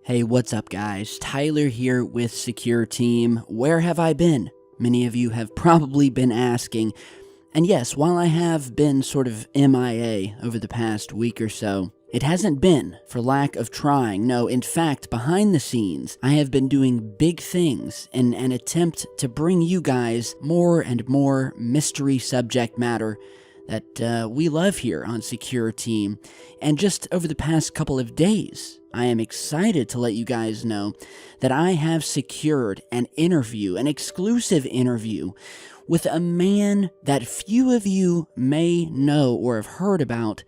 Hey, what's up guys? Tyler here with Secure Team. Where have I been? Many of you have probably been asking. And yes, while I have been sort of MIA over the past week or so, it hasn't been for lack of trying. No, in fact, behind the scenes, I have been doing big things in an attempt to bring you guys more and more mystery subject matter that we love here on Secure Team. And just over the past couple of days, I am excited to let you guys know that I have secured an exclusive interview, with a man that few of you may know or have heard about,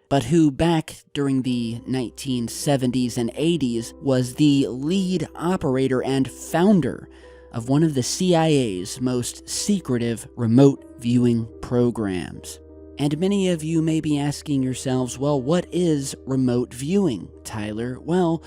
but who back during the 1970s and 80s was the lead operator and founder of one of the CIA's most secretive remote viewing programs. And many of you may be asking yourselves, well, what is remote viewing, Tyler? Well,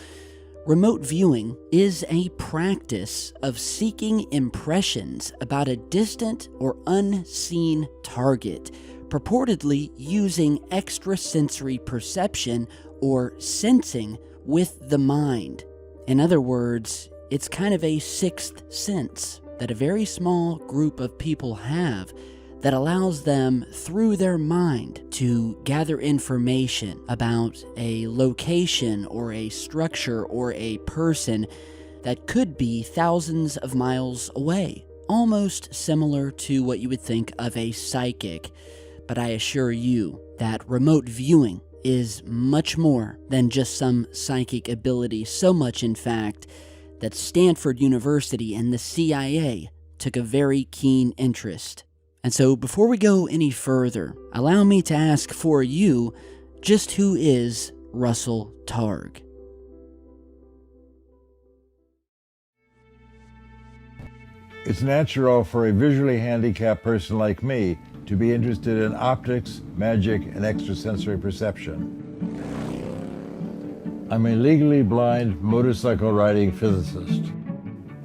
remote viewing is a practice of seeking impressions about a distant or unseen target, purportedly using extrasensory perception or sensing with the mind. In other words, it's kind of a sixth sense that a very small group of people have that allows them, through their mind, to gather information about a location or a structure or a person that could be thousands of miles away. Almost similar to what you would think of a psychic, but I assure you that remote viewing is much more than just some psychic ability, so much in fact that Stanford University and the CIA took a very keen interest. And so before we go any further, allow me to ask for you, just who is Russell Targ? It's natural for a visually handicapped person like me to be interested in optics, magic, and extrasensory perception. I'm a legally blind motorcycle riding physicist.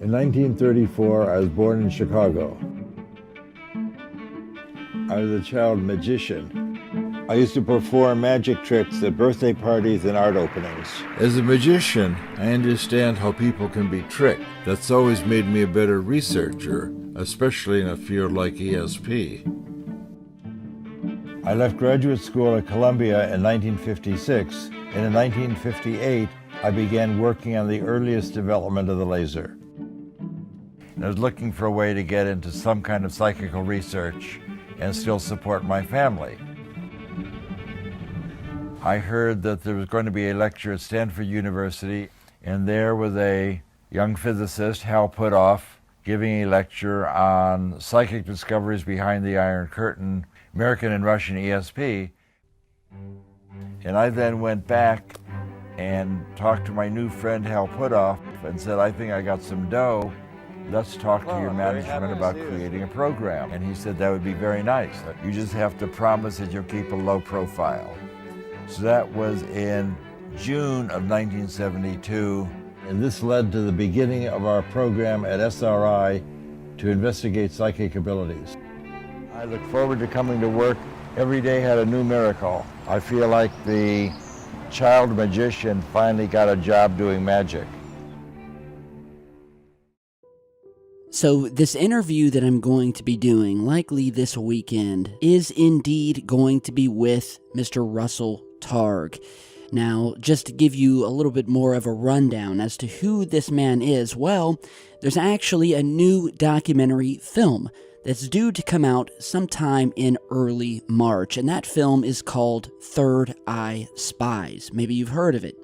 In 1934, I was born in Chicago. I was a child magician. I used to perform magic tricks at birthday parties and art openings. As a magician, I understand how people can be tricked. That's always made me a better researcher, especially in a field like ESP. I left graduate school at Columbia in 1956, and in 1958, I began working on the earliest development of the laser. I was looking for a way to get into some kind of psychical research and still support my family. I heard that there was going to be a lecture at Stanford University, and there was a young physicist, Hal Puthoff, giving a lecture on psychic discoveries behind the Iron Curtain, American and Russian ESP. And I then went back and talked to my new friend Hal Puthoff and said, I think I got some dough. Let's talk to your management about creating a program. And he said that would be very nice. You just have to promise that you'll keep a low profile. So that was in June of 1972. And this led to the beginning of our program at SRI to investigate psychic abilities. I look forward to coming to work. Every day had a new miracle. I feel like the child magician finally got a job doing magic. So this interview that I'm going to be doing, likely this weekend, is indeed going to be with Mr. Russell Targ. Now, just to give you a little bit more of a rundown as to who this man is, well, there's actually a new documentary film that's due to come out sometime in early March, and that film is called Third Eye Spies. Maybe you've heard of it.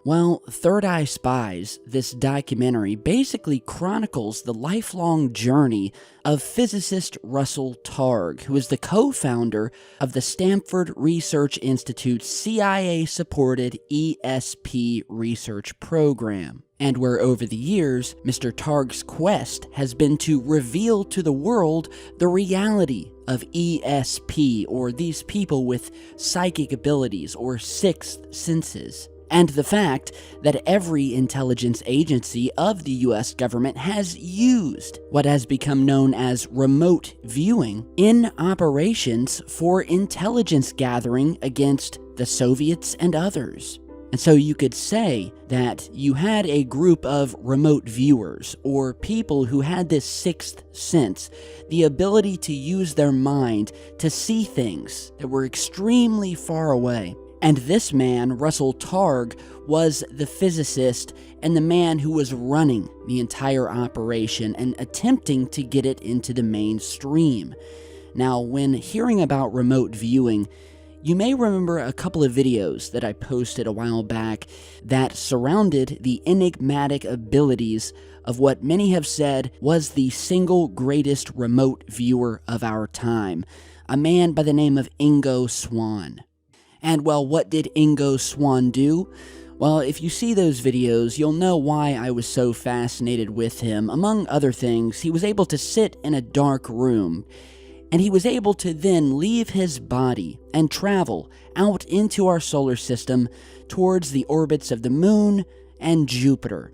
Well, Third Eye Spies, this documentary, basically chronicles the lifelong journey of physicist Russell Targ, who is the co-founder of the Stanford Research Institute's CIA-supported ESP research program, and where over the years, Mr. Targ's quest has been to reveal to the world the reality of ESP, or these people with psychic abilities or sixth senses, and the fact that every intelligence agency of the US government has used what has become known as remote viewing in operations for intelligence gathering against the Soviets and others. And so you could say that you had a group of remote viewers, or people who had this sixth sense, the ability to use their mind to see things that were extremely far away. And this man, Russell Targ, was the physicist and the man who was running the entire operation and attempting to get it into the mainstream. Now, when hearing about remote viewing, you may remember a couple of videos that I posted a while back that surrounded the enigmatic abilities of what many have said was the single greatest remote viewer of our time, a man by the name of Ingo Swann. And well, what did Ingo Swann do? Well, if you see those videos, you'll know why I was so fascinated with him. Among other things, he was able to sit in a dark room, and he was able to then leave his body and travel out into our solar system towards the orbits of the Moon and Jupiter.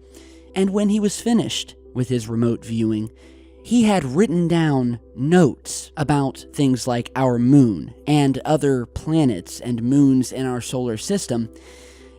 And when he was finished with his remote viewing, he had written down notes about things like our moon and other planets and moons in our solar system,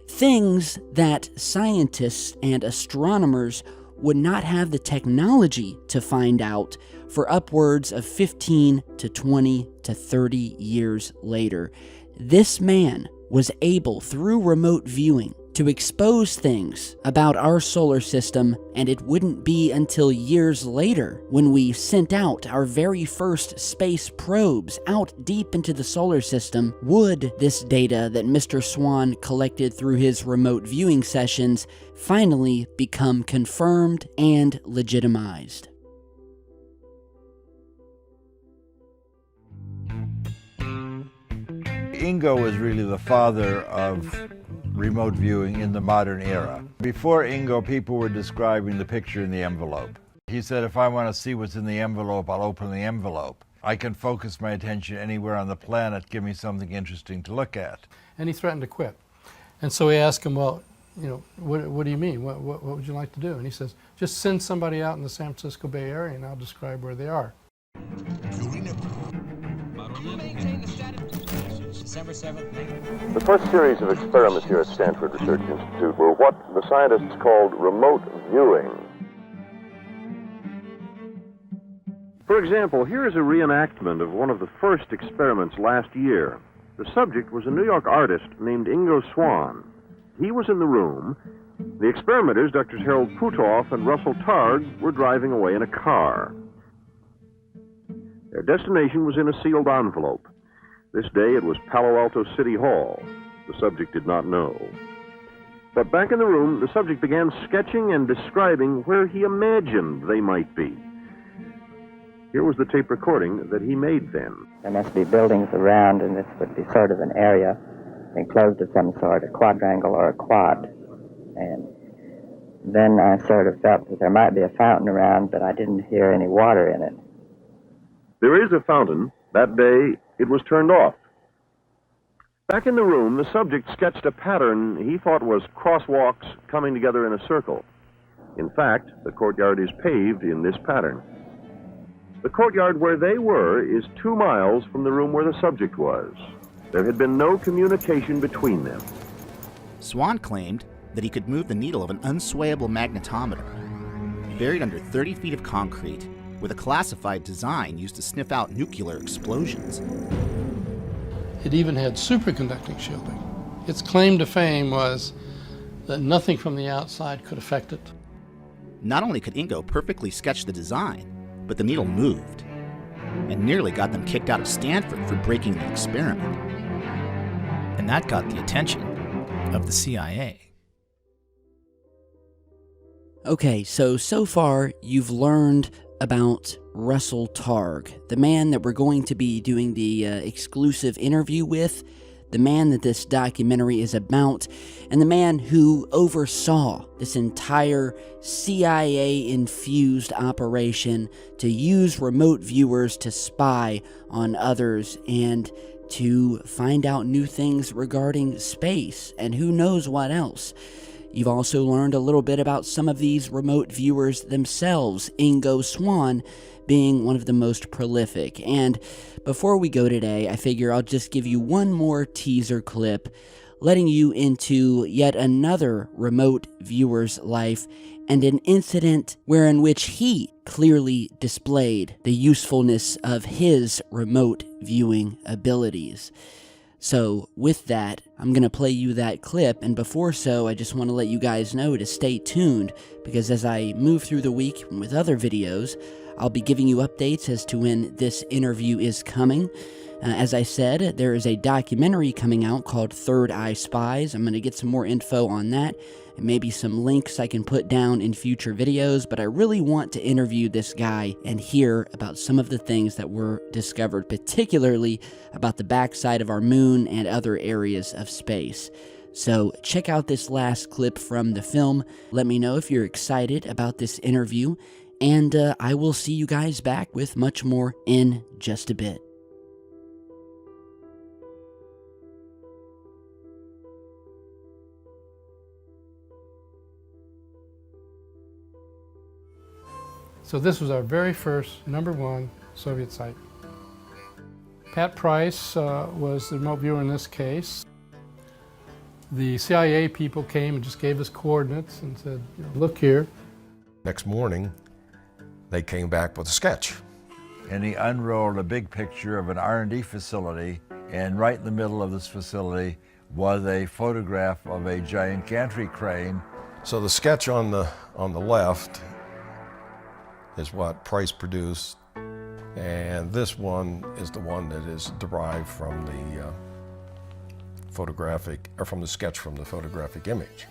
things that scientists and astronomers would not have the technology to find out for upwards of 15 to 20 to 30 years later. This man was able, through remote viewing, to expose things about our solar system, and it wouldn't be until years later, when we sent out our very first space probes out deep into the solar system, would this data that Mr. Swann collected through his remote viewing sessions finally become confirmed and legitimized. Ingo was really the father of remote viewing in the modern era. Before Ingo, people were describing the picture in the envelope. He said, if I want to see what's in the envelope, I'll open the envelope. I can focus my attention anywhere on the planet, give me something interesting to look at. And he threatened to quit. And so we asked him, well, you know, what do you mean? What would you like to do? And he says, just send somebody out in the San Francisco Bay Area and I'll describe where they are. The first series of experiments here at Stanford Research Institute were what the scientists called remote viewing. For example, here is a reenactment of one of the first experiments last year. The subject was a New York artist named Ingo Swann. He was in the room. The experimenters, Drs. Harold Puthoff and Russell Targ, were driving away in a car. Their destination was in a sealed envelope. This day it was Palo Alto City Hall. The subject did not know. But back in the room, the subject began sketching and describing where he imagined they might be. Here was the tape recording that he made then. There must be buildings around, and this would be sort of an area enclosed of some sort, a quadrangle or a quad. And then I sort of felt that there might be a fountain around, but I didn't hear any water in it. There is a fountain. That day, it was turned off. Back in the room, the subject sketched a pattern he thought was crosswalks coming together in a circle. In fact, the courtyard is paved in this pattern. The courtyard where they were is 2 miles from the room where the subject was. There had been no communication between them. Swann claimed that he could move the needle of an unswayable magnetometer, buried under 30 feet of concrete, with a classified design used to sniff out nuclear explosions. It even had superconducting shielding. Its claim to fame was that nothing from the outside could affect it. Not only could Ingo perfectly sketch the design, but the needle moved, and nearly got them kicked out of Stanford for breaking the experiment. And that got the attention of the CIA. Okay, so far you've learned about Russell Targ, the man that we're going to be doing the exclusive interview with, the man that this documentary is about, and the man who oversaw this entire CIA-infused operation to use remote viewers to spy on others and to find out new things regarding space and who knows what else. You've also learned a little bit about some of these remote viewers themselves, Ingo Swann being one of the most prolific. And before we go today, I figure I'll just give you one more teaser clip. letting you into yet another remote viewer's life and an incident wherein which he clearly displayed the usefulness of his remote viewing abilities. So with that, I'm going to play you that clip, and before so, I just want to let you guys know to stay tuned, because as I move through the week with other videos, I'll be giving you updates as to when this interview is coming. As I said, there is a documentary coming out called Third Eye Spies. I'm going to get some more info on that, and maybe some links I can put down in future videos, but I really want to interview this guy and hear about some of the things that were discovered, particularly about the backside of our moon and other areas of space. So check out this last clip from the film. Let me know if you're excited about this interview, and I will see you guys back with much more in just a bit. So this was our very first #1 Soviet site. Pat Price was the remote viewer in this case. The CIA people came and just gave us coordinates and said, look here. Next morning, they came back with a sketch. And he unrolled a big picture of an R&D facility, and right in the middle of this facility was a photograph of a giant gantry crane. So the sketch on the left is what Price produced, and this one is the one that is derived from the from the sketch from the photographic image.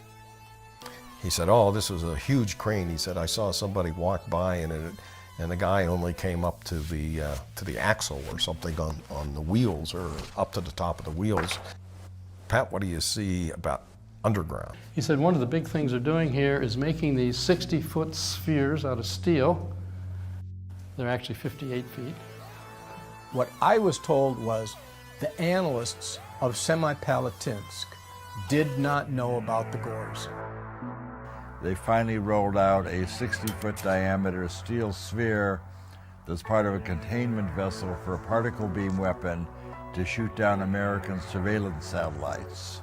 He said, "Oh, this was a huge crane." He said, "I saw somebody walk by, and the guy only came up to the axle or something on the wheels, or up to the top of the wheels." Pat, what do you see about underground? He said one of the big things they're doing here is making these 60-foot spheres out of steel. They're actually 58 feet. What I was told was the analysts of Semipalatinsk did not know about the Gors. They finally rolled out a 60-foot diameter steel sphere that's part of a containment vessel for a particle beam weapon to shoot down American surveillance satellites.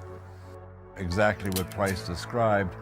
Exactly what Price described.